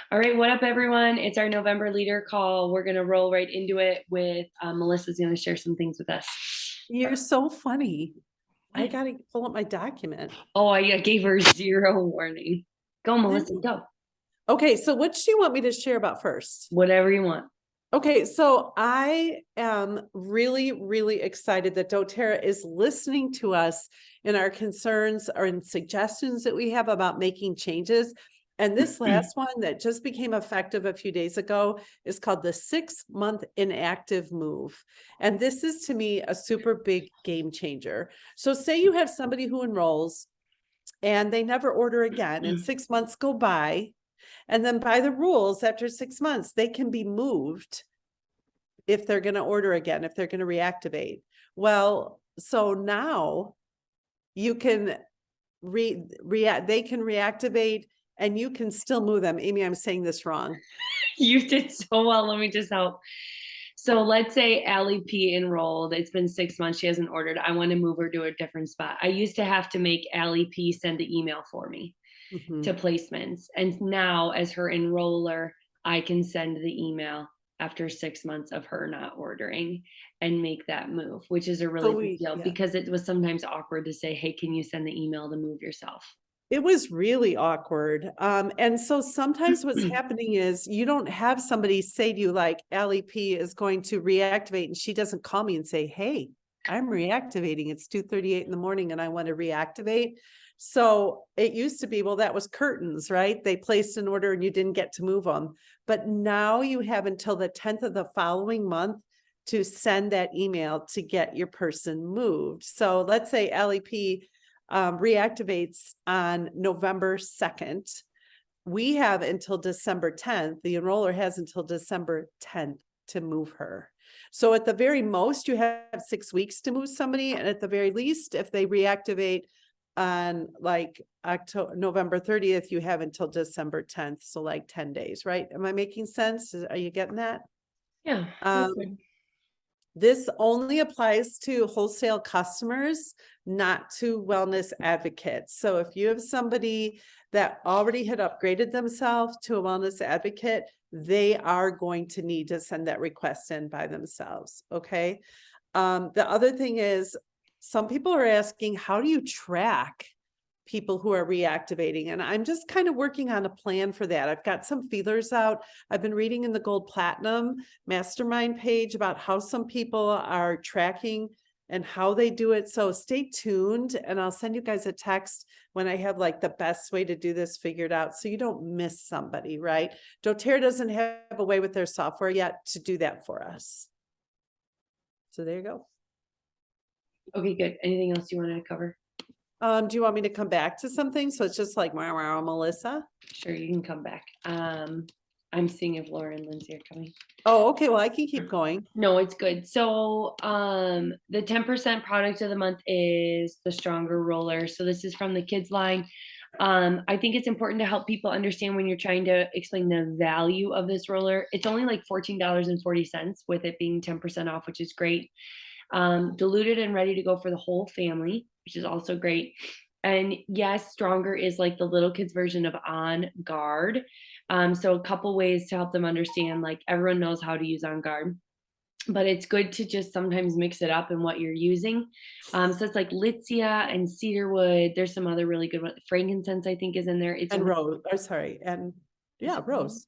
All right, what up, everyone? It's our November leader call. We're going to roll right into it with Melissa's going to share some things with us. You're so funny. I What? got to pull up my document. Oh, I gave her zero warning. Go, Melissa, go. Okay, so what do you want me to share about first? Whatever you want. Okay, so I am really, really excited that doTERRA is listening to us in our concerns or in suggestions that we have about making changes. And this last one that just became effective a few days ago is called the 6-month inactive move. And this is, to me, a super big game changer. So say you have somebody who enrolls and they never order again, and 6 months go by. And then by the rules, after 6 months, they can be moved if they're going to order again, if they're going to reactivate. Well, so now you can they can reactivate and you can still move them. Amy, I'm saying this wrong. You did so well. Let me just help. So let's say Allie P enrolled. It's been 6 months. She hasn't ordered. I want to move her to a different spot. I used to have to make Allie P send the email for me to placements. And now, as her enroller, I can send the email after 6 months of her not ordering and make that move, which is a really big deal because it was sometimes awkward to say, hey, can you send the email to move yourself? It was really awkward. And so sometimes what's happening is you don't have somebody say to you like Allie P is going to reactivate and she doesn't call me and say, hey, I'm reactivating. It's 2:38 in the morning and I want to reactivate. So it used to be, well, that was curtains, right? They placed an order and you didn't get to move them. But now you have until the 10th of the following month to send that email to get your person moved. So let's say Allie P reactivates on November 2nd. We have until December 10th. The enroller has until December 10th to move her. So at the very most, you have 6 weeks to move somebody. And at the very least, if they reactivate on like November 30th, you have until December 10th. So like 10 days, right? Am I making sense? Are you getting that? Yeah. This only applies to wholesale customers, not to wellness advocates. So if you have somebody that already had upgraded themselves to a wellness advocate, they are going to need to send that request in by themselves. Okay. The other thing is some people are asking, how do you track people who are reactivating? And I'm just kind of working on a plan for that. I've got some feelers out. I've been reading in the Gold Platinum Mastermind page about how some people are tracking and how they do it. So stay tuned and I'll send you guys a text when I have like the best way to do this figured out so you don't miss somebody, right? doTERRA doesn't have a way with their software yet to do that for us. So there you go. Okay, good. Anything else you wanted to cover? Do you want me to come back to something? So it's just like, wow, Melissa? Sure, you can come back. I'm seeing if Laura and Lindsay are coming. Oh, okay. Well, I can keep going. No, it's good. So, the 10% product of the month is the Stronger Roller. So this is from the kids line. I think it's important to help people understand when you're trying to explain the value of this roller. It's only like $14.40 with it being 10% off, which is great. Diluted and ready to go for the whole family, which is also great. And yes, Stronger is like the little kids version of On Guard. So a couple ways to help them understand, like everyone knows how to use On Guard, but it's good to just sometimes mix it up in what you're using. So it's like Litsea and cedarwood. There's some other really good ones. Frankincense, I think, is in there. It's and rose, or sorry, and yeah, rose.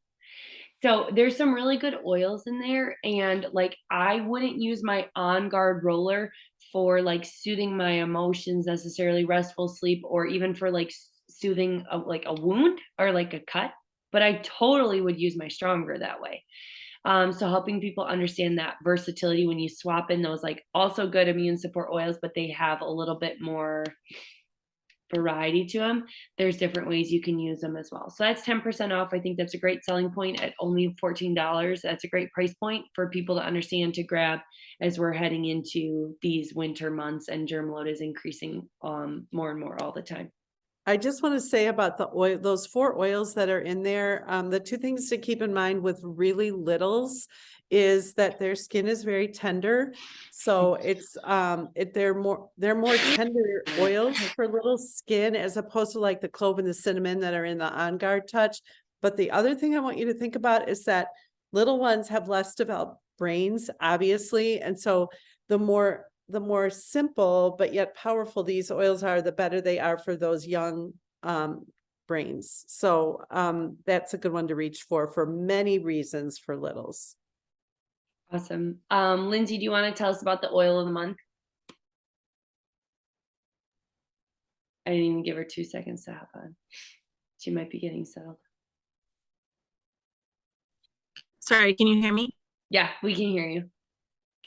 So there's some really good oils in there. And like, I wouldn't use my On Guard roller for like soothing my emotions necessarily, restful sleep, or even for like soothing like a wound or like a cut. But I totally would use my Stronger that way. So helping people understand that versatility when you swap in those like also good immune support oils, but they have a little bit more variety to them. There's different ways you can use them as well. So that's 10% off. I think that's a great selling point at only $14. That's a great price point for people to understand to grab as we're heading into these winter months and germ load is increasing more and more all the time. I just want to say about the oil, those 4 oils that are in there. The 2 things to keep in mind with really littles is that their skin is very tender. So it's they're more tender oils for little skin as opposed to like the clove and the cinnamon that are in the On Guard Touch. But the other thing I want you to think about is that little ones have less developed brains, obviously. And so the more simple but yet powerful these oils are, the better they are for those young brains. So that's a good one to reach for many reasons for littles. Awesome. Lindsay, do you want to tell us about the oil of the month? I didn't even give her 2 seconds to hop on. She might be getting settled. Sorry, can you hear me? Yeah, we can hear you.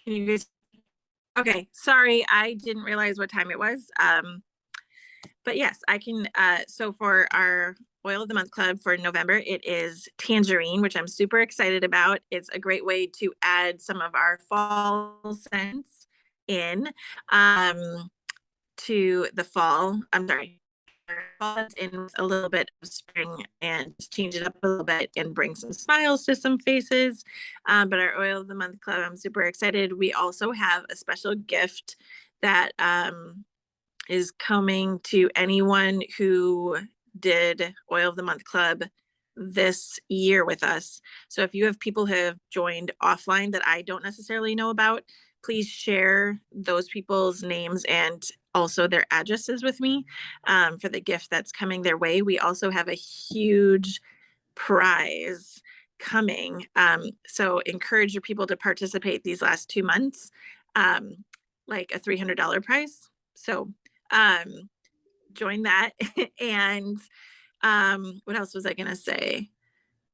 Can you guys? Okay, sorry, I didn't realize what time it was. But yes, I can. So for our Oil of the Month Club for November, it is tangerine, which I'm super excited about. It's a great way to add some of our fall scents in to the fall. I'm sorry. In a little bit of spring and change it up a little bit and bring some smiles to some faces. But our Oil of the Month Club, I'm super excited. We also have a special gift that is coming to anyone who did Oil of the Month Club this year with us. So if you have people who have joined offline that I don't necessarily know about, please share those people's names and also their addresses with me for the gift that's coming their way. We also have a huge prize coming. So encourage your people to participate these last 2 months, like a $300 prize. So join that. And what else was I going to say?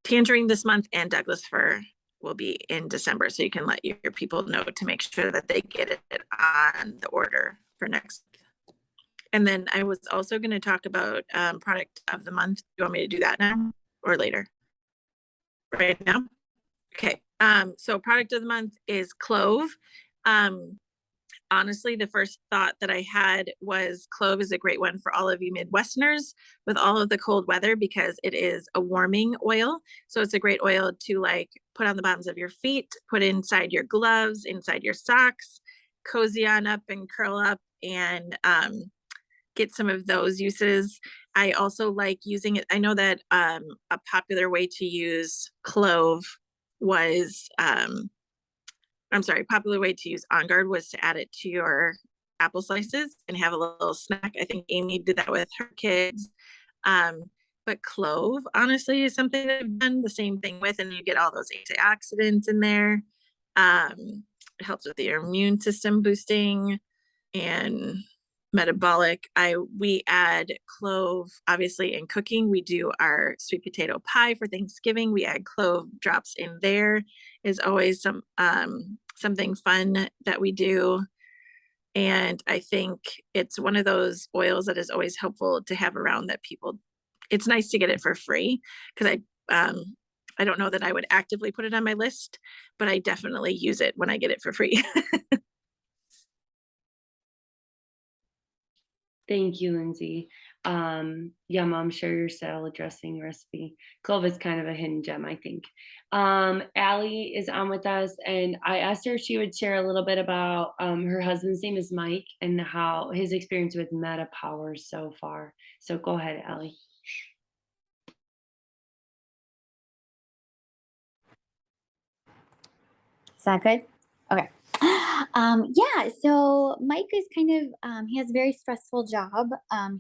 Tangerine this month and Douglas fir will be in December. So you can let your people know to make sure that they get it on the order for next. And then I was also going to talk about product of the month. Do you want me to do that now or later? Right now? Okay. So product of the month is clove. Honestly, the first thought that I had was clove is a great one for all of you Midwesterners with all of the cold weather because it is a warming oil. So it's a great oil to like put on the bottoms of your feet, put inside your gloves, inside your socks, cozy on up and curl up and get some of those uses. I also like using it. I know that a popular way to use clove was popular way to use On Guard was to add it to your apple slices and have a little snack. I think Amy did that with her kids. But clove, honestly, is something that I've done the same thing with, and you get all those antioxidants in there. It helps with your immune system boosting and metabolic. We add clove, obviously, in cooking. We do our sweet potato pie for Thanksgiving. We add clove drops in there. Is always something fun that we do. And I think it's one of those oils that is always helpful to have around that people, it's nice to get it for free because I don't know that I would actively put it on my list, but I definitely use it when I get it for free. Thank you, Lindsay. Yeah, Mom, share your salad dressing recipe. Clove is kind of a hidden gem, I think. Allie is on with us, and I asked her if she would share a little bit about her husband's name is Mike and how his experience with Meta Power so far. So go ahead, Allie. Is that good? Okay. Yeah, so Mike is kind of, he has a very stressful job.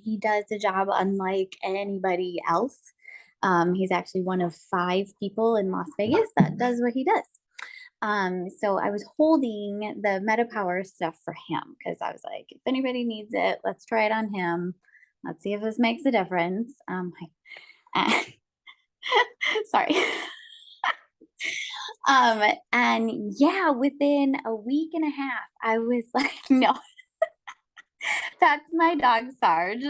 He does the job unlike anybody else. He's actually one of 5 people in Las Vegas that does what he does. So I was holding the Meta Power stuff for him because I was like, if anybody needs it, let's try it on him. Let's see if this makes a difference. Sorry. And yeah, within a week and a half, I was like, no, that's my dog Sarge.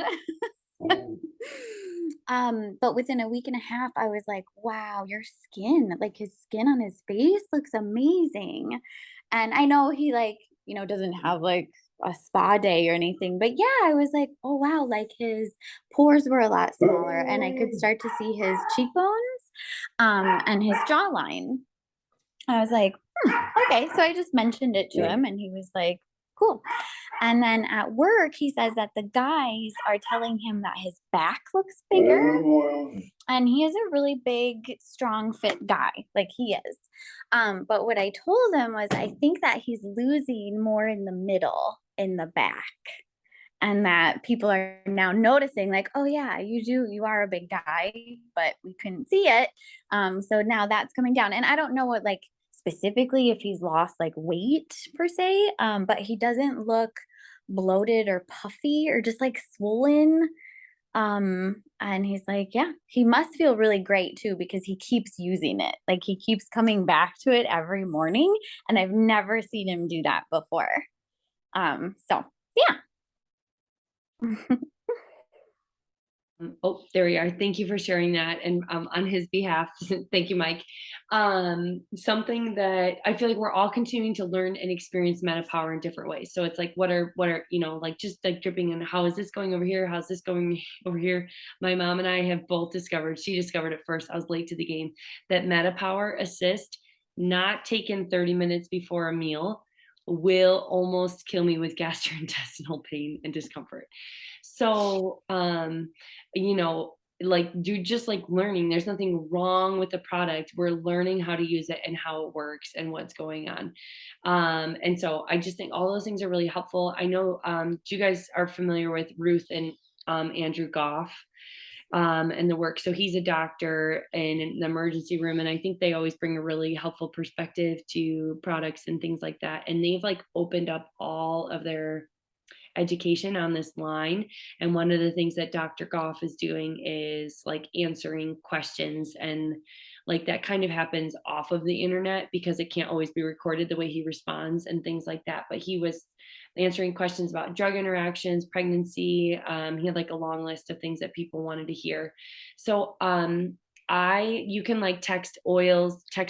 But within a week and a half, I was like, wow, your skin, like his skin on his face looks amazing. And I know he doesn't have like a spa day or anything, but yeah, I was like, oh wow, like his pores were a lot smaller and I could start to see his cheekbones, and his jawline. I was like, okay. So I just mentioned it to him and he was like, cool. And then at work, he says that the guys are telling him that his back looks bigger. and he is a really big, strong, fit guy. Like he is. But what I told him was I think that he's losing more in the middle, in the back. And that people are now noticing, like, oh yeah, you are a big guy, but we couldn't see it. So now that's coming down. And I don't know what like specifically if he's lost like weight per se, but he doesn't look bloated or puffy or just like swollen. And he's like, yeah, he must feel really great too because he keeps using it. Like he keeps coming back to it every morning, and I've never seen him do that before. So yeah. Oh, there we are. Thank you for sharing that. And on his behalf, thank you, Mike. Something that I feel like we're all continuing to learn and experience MetaPower in different ways. So it's like, what are, like just like dripping in, how is this going over here? How's this going over here? My mom and I have both discovered, she discovered it first, I was late to the game, that MetaPower Assist, not taken 30 minutes before a meal, will almost kill me with gastrointestinal pain and discomfort. So, like just like learning, there's nothing wrong with the product. We're learning how to use it and how it works and what's going on. And so I just think all those things are really helpful. I know, you guys are familiar with Ruth and Andrew Goff and the work. So he's a doctor in the emergency room, and I think they always bring a really helpful perspective to products and things like that. And they've like opened up all of their education on this line. And one of the things that Dr. Goff is doing is like answering questions, and like that kind of happens off of the internet because it can't always be recorded the way he responds and things like that. But he was answering questions about drug interactions, pregnancy. He had like a long list of things that people wanted to hear. So you can like text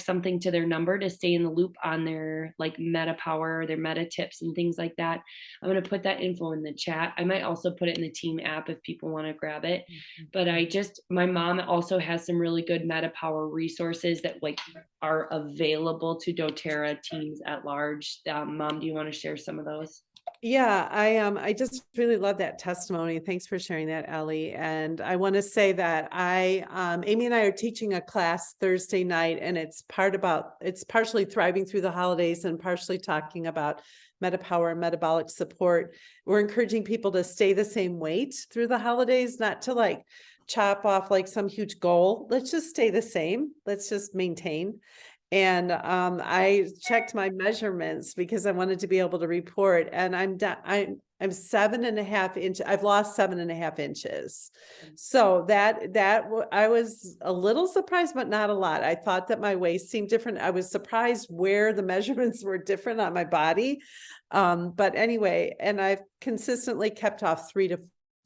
something to their number to stay in the loop on their like MetaPower, their meta tips and things like that. I'm going to put that info in the chat. I might also put it in the team app if people want to grab it. But my mom also has some really good MetaPower resources that like are available to doTERRA teams at large. Mom, do you want to share some of those? Yeah, I just really love that testimony. Thanks for sharing that, Ellie. And I want to say that Amy and I are teaching a class Thursday night, and it's partially thriving through the holidays and partially talking about MetaPower and metabolic support. We're encouraging people to stay the same weight through the holidays, not to like chop off like some huge goal. Let's just stay the same. Let's just maintain. And I checked my measurements because I wanted to be able to report, and I'm 7.5 inches. I've lost 7.5 inches. So I was a little surprised, but not a lot. I thought that my waist seemed different. I was surprised where the measurements were different on my body. But anyway, and I've consistently kept off 3 to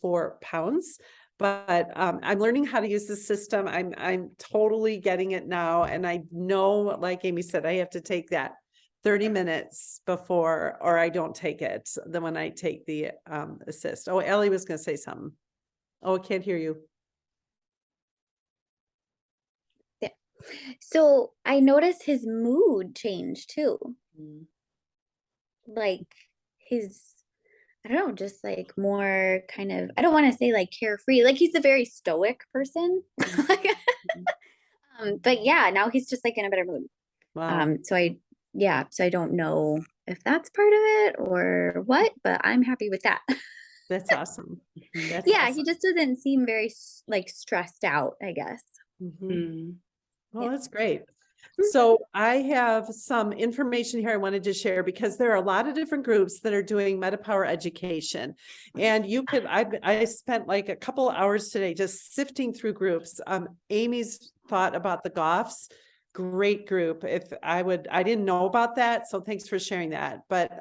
4 pounds. But I'm learning how to use the system. I'm totally getting it now. And I know, like Amy said, I have to take that 30 minutes before, or I don't take it. Then when I take the assist. Oh, Ellie was going to say something. Oh, I can't hear you. Yeah. So I noticed his mood change too. Like I don't know, just like more kind of, I don't want to say like carefree, like he's a very stoic person. But yeah, now he's just like in a better mood. Wow. So I don't know if that's part of it or what, but I'm happy with that. That's awesome. That's yeah, awesome. he just doesn't seem very like stressed out, I guess. Well, that's great. So I have some information here I wanted to share because there are a lot of different groups that are doing MetaPower education. And I spent like a couple hours today just sifting through groups. Amy's thought about the Goffs, great group. I didn't know about that. So thanks for sharing that. But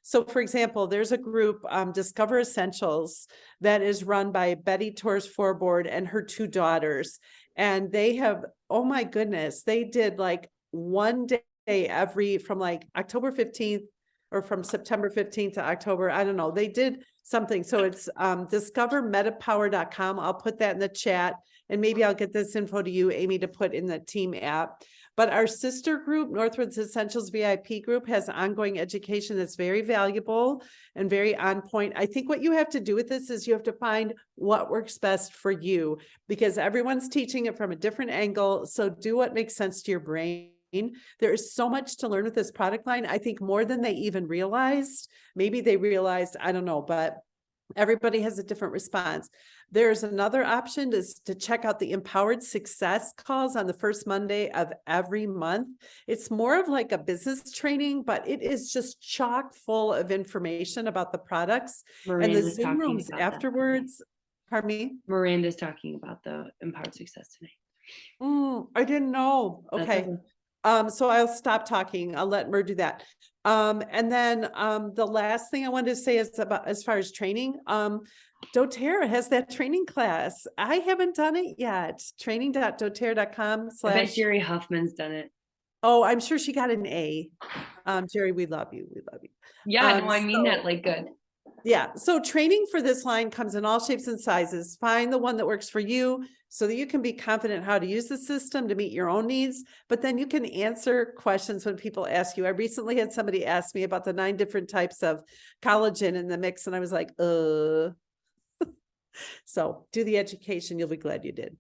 so for example, there's a group, Discover Essentials, that is run by Betty Torres Forboard and her 2 daughters. And they have, oh my goodness, they did like one day from like October 15th or from September 15th to October. I don't know. They did something. So it's discovermetapower.com. I'll put that in the chat, and maybe I'll get this info to you, Amy, to put in the team app. But our sister group, Northwoods Essentials VIP group, has ongoing education that's very valuable and very on point. I think what you have to do with this is you have to find what works best for you, because everyone's teaching it from a different angle. So do what makes sense to your brain. There is so much to learn with this product line. I think more than they even realized. Maybe they realized, I don't know, but everybody has a different response. There's another option is to check out the Empowered Success calls on the first Monday of every month. It's more of like a business training, but it is just chock full of information about the products. And the Miranda's Zoom talking rooms about that. afterwards. Pardon me? Miranda's talking about the Empowered Success tonight. I didn't know. That's Okay. So I'll stop talking. I'll let Mer do that. And then the last thing I wanted to say is about as far as training. doTERRA has that training class. I haven't done it yet. Training.doterra.com/ I bet Jerry Huffman's done it. Oh, I'm sure she got an A. Jerry, we love you. We love you. Yeah, no, I mean So- that like good. Yeah. So training for this line comes in all shapes and sizes. Find the one that works for you so that you can be confident how to use the system to meet your own needs, but then you can answer questions when people ask you. I recently had somebody ask me about the 9 different types of collagen in the mix, and I was like, So do the education. You'll be glad you did.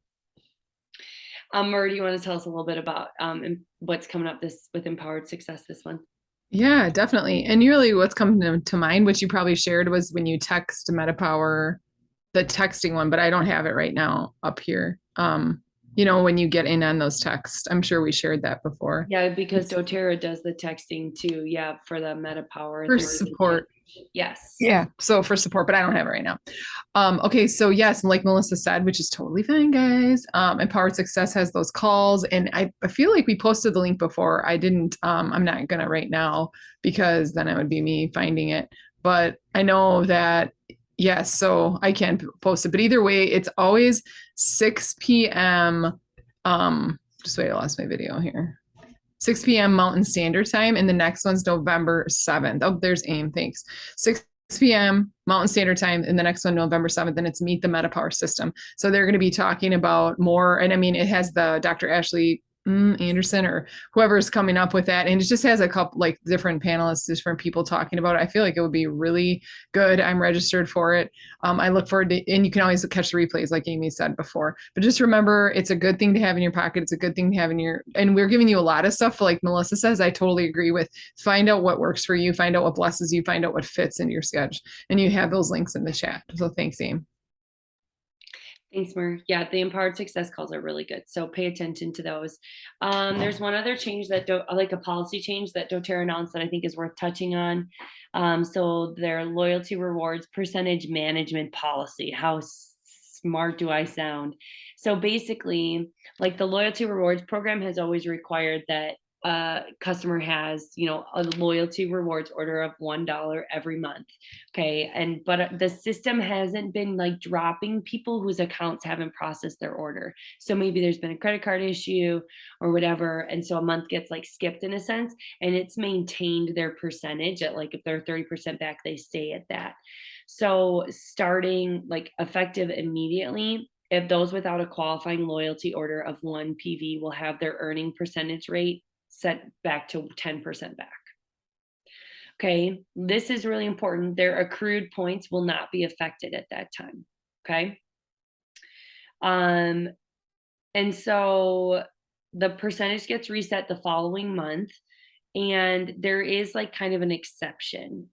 Murray, do you want to tell us a little bit about what's coming up this with Empowered Success this month? Yeah, definitely. And really what's coming to mind, which you probably shared, was when you text MetaPower, the texting one, but I don't have it right now up here. When you get in on those texts, I'm sure we shared that before. Yeah, because doTERRA does the texting too. Yeah, for the MetaPower. For Authority. support. Yes. Yeah. So for support, but I don't have it right now. Okay. So yes, like Melissa said, which is totally fine, guys. Empowered Success has those calls, and I feel like we posted the link before. I didn't, I'm not gonna right now because then it would be me finding it. But I know that, yes, so I can post it, but either way, it's always 6 p.m. Just wait, I lost my video here. 6 p.m. Mountain Standard Time, and the next one's November 7th. Oh, there's AIM, thanks. 6 p.m. Mountain Standard Time, and the next one, November 7th, and it's Meet the MetaPower System. So they're going to be talking about more, and I mean, it has the Dr. Ashley Anderson or whoever's coming up with that, and it just has a couple like different panelists, different people talking about it. I feel like it would be really good. I'm registered for it. I look forward to, and you can always catch the replays like Amy said before, but just remember, it's a good thing to have in your pocket. It's a good thing to have in your, and we're giving you a lot of stuff like Melissa says. I totally agree with, find out what works for you, find out what blesses you, find out what fits into your schedule, and you have those links in the chat. So thanks, Amy. Thanks, Mer. Yeah, the Empowered Success calls are really good. So pay attention to those. There's one other change that like a policy change that doTERRA announced that I think is worth touching on. So their loyalty rewards percentage management policy. How smart do I sound? So basically, like the loyalty rewards program has always required that customer has, a loyalty rewards order of $1 every month. Okay. But the system hasn't been like dropping people whose accounts haven't processed their order. So maybe there's been a credit card issue or whatever. And so a month gets like skipped in a sense, and it's maintained their percentage at like, if they're 30% back, they stay at that. So starting like effective immediately, if those without a qualifying loyalty order of 1 PV will have their earning percentage rate set back to 10% back. Okay, this is really important. Their accrued points will not be affected at that time. Okay. And so the percentage gets reset the following month, and there is like kind of an exception.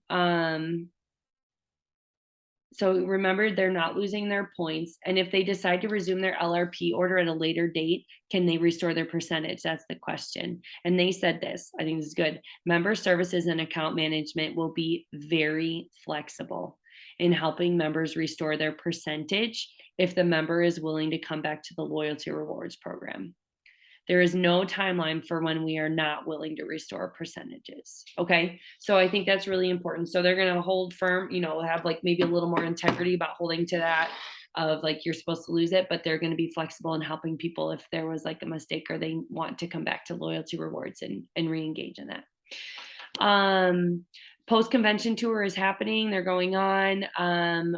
So remember, they're not losing their points. And if they decide to resume their LRP order at a later date, can they restore their percentage? That's the question. And they said this, I think this is good. Member services and account management will be very flexible in helping members restore their percentage if the member is willing to come back to the loyalty rewards program. There is no timeline for when we are not willing to restore percentages. Okay. So I think that's really important. So they're going to hold firm, have like maybe a little more integrity about holding to that of like, you're supposed to lose it, but they're going to be flexible in helping people if there was like a mistake or they want to come back to loyalty rewards and re-engage in that. Post-convention tour is happening. They're going on.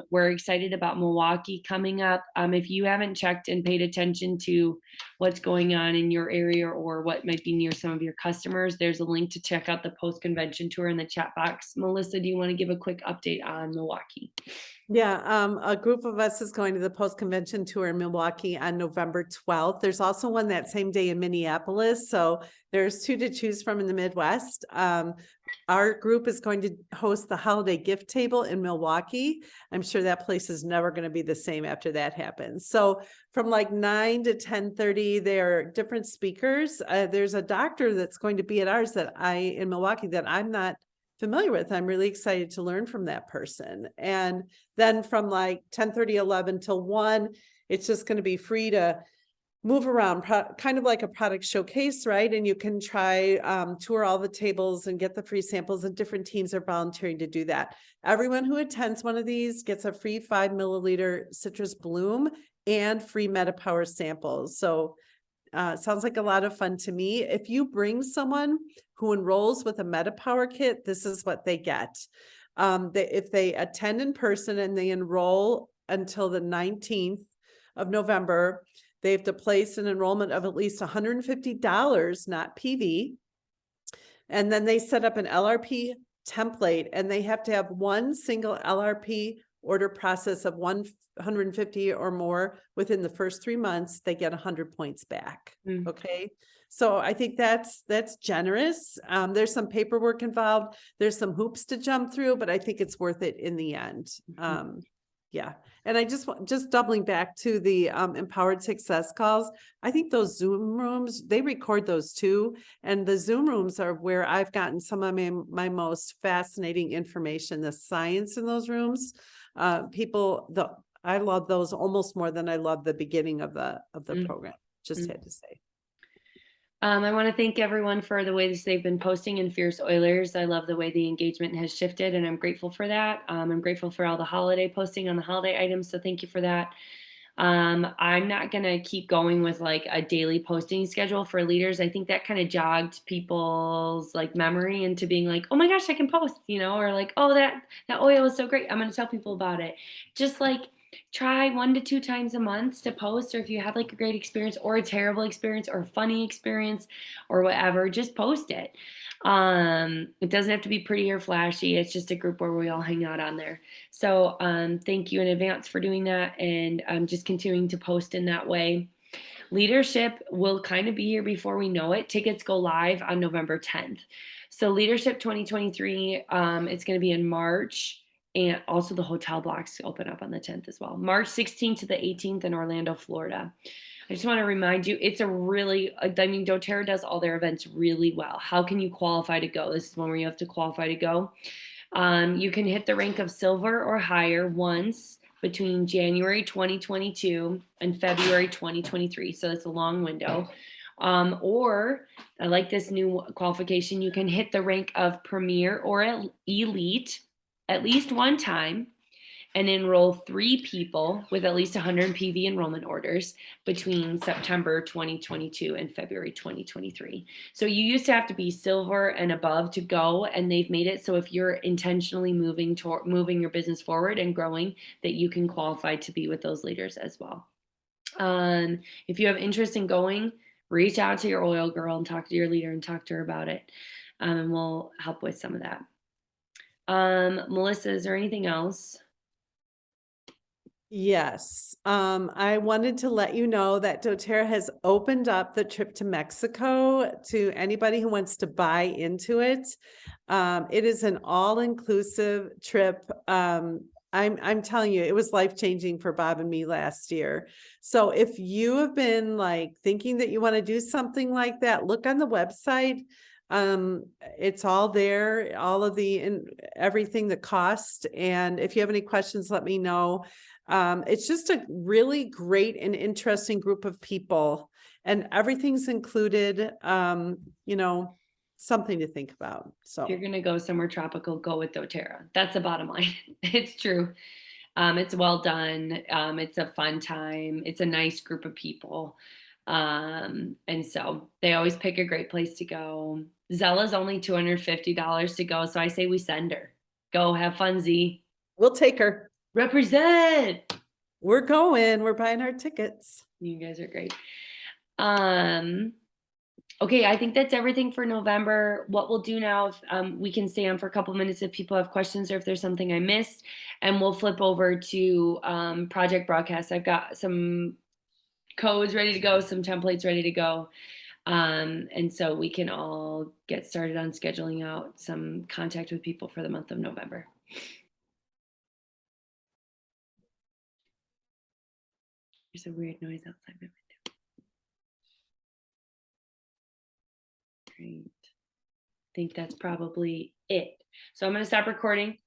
We're excited about Milwaukee coming up. If you haven't checked and paid attention to what's going on in your area or what might be near some of your customers, there's a link to check out the post-convention tour in the chat box. Melissa, do you want to give a quick update on Milwaukee? Yeah, a group of us is going to the post-convention tour in Milwaukee on November 12th. There's also one that same day in Minneapolis. So there's 2 to choose from in the Midwest. Our group is going to host the holiday gift table in Milwaukee. I'm sure that place is never going to be the same after that happens. So from like 9 to 10:30, there are different speakers. There's a doctor that's going to be at ours in Milwaukee that I'm not familiar with. I'm really excited to learn from that person. And then from like 10:30, 11 till 1, it's just going to be free to move around, kind of like a product showcase, right? And you can try, tour all the tables and get the free samples, and different teams are volunteering to do that. Everyone who attends one of these gets a free 5 milliliter citrus bloom and free MetaPower samples. So sounds like a lot of fun to me. If you bring someone who enrolls with a MetaPower kit, this is what they get. If they attend in person and they enroll until the 19th of November, they have to place an enrollment of at least $150, not PV. And then they set up an LRP template, and they have to have one single LRP order process of 150 or more within the first 3 months. They get 100 points back. Mm. Okay. So I think that's generous. There's some paperwork involved. There's some hoops to jump through, but I think it's worth it in the end. Yeah. And I just doubling back to the empowered success calls. I think those Zoom rooms, they record those too. And the Zoom rooms are where I've gotten some of my most fascinating information, the science in those rooms. I love those almost more than I love the beginning of the program. Just had to say. I want to thank everyone for the ways they've been posting in Fierce Oilers. I love the way the engagement has shifted, and I'm grateful for that. I'm grateful for all the holiday posting on the holiday items, so thank you for that. I'm not going to keep going with like a daily posting schedule for leaders. I think that kind of jogged people's like memory into being like, oh my gosh, I can post, or like, oh, that oil is so great, I'm going to tell people about it. Just like try 1 to 2 times a month to post, or if you have like a great experience or a terrible experience or a funny experience or whatever, just post it. It doesn't have to be pretty or flashy. It's just a group where we all hang out on there. So thank you in advance for doing that, and just continuing to post in that way. Leadership will kind of be here before we know it. Tickets go live on November 10th. So Leadership 2023, it's going to be in March. And also the hotel blocks open up on the 10th as well. March 16th to the 18th in Orlando, Florida. I just want to remind you, it's doTERRA does all their events really well. How can you qualify to go? This is one where you have to qualify to go. You can hit the rank of silver or higher once between January 2022 and February 2023. So it's a long window. Or I like this new qualification. You can hit the rank of premier or elite at least one time and enroll 3 people with at least 100 PV enrollment orders between September 2022 and February 2023. So you used to have to be silver and above to go, and they've made it so if you're intentionally moving your business forward and growing, that you can qualify to be with those leaders as well. If you have interest in going, reach out to your oil girl and talk to your leader and talk to her about it, and we'll help with some of that. Melissa, is there anything else? Yes. I wanted to let you know that doTERRA has opened up the trip to Mexico to anybody who wants to buy into it. It is an all-inclusive trip. I'm telling you, it was life-changing for Bob and me last year. So if you have been like thinking that you want to do something like that, look on the website. It's all there, all of everything, the cost. And if you have any questions, let me know. It's just a really great and interesting group of people, and everything's included, something to think about. So if you're going to go somewhere tropical, go with doTERRA. That's the bottom line. It's true. It's well done. It's a fun time. It's a nice group of people. And so they always pick a great place to go. Zella's only $250 to go, so I say we send her. Go have fun, Z. We'll take her. Represent. We're going. We're buying our tickets. You guys are great. Okay, I think that's everything for November. What we'll do now, we can stay on for a couple minutes if people have questions or if there's something I missed, and we'll flip over to Project Broadcast. I've got some codes ready to go, some templates ready to go. And so we can all get started on scheduling out some contact with people for the month of November. There's a weird noise outside my window. Great. I think that's probably it. So I'm going to stop recording.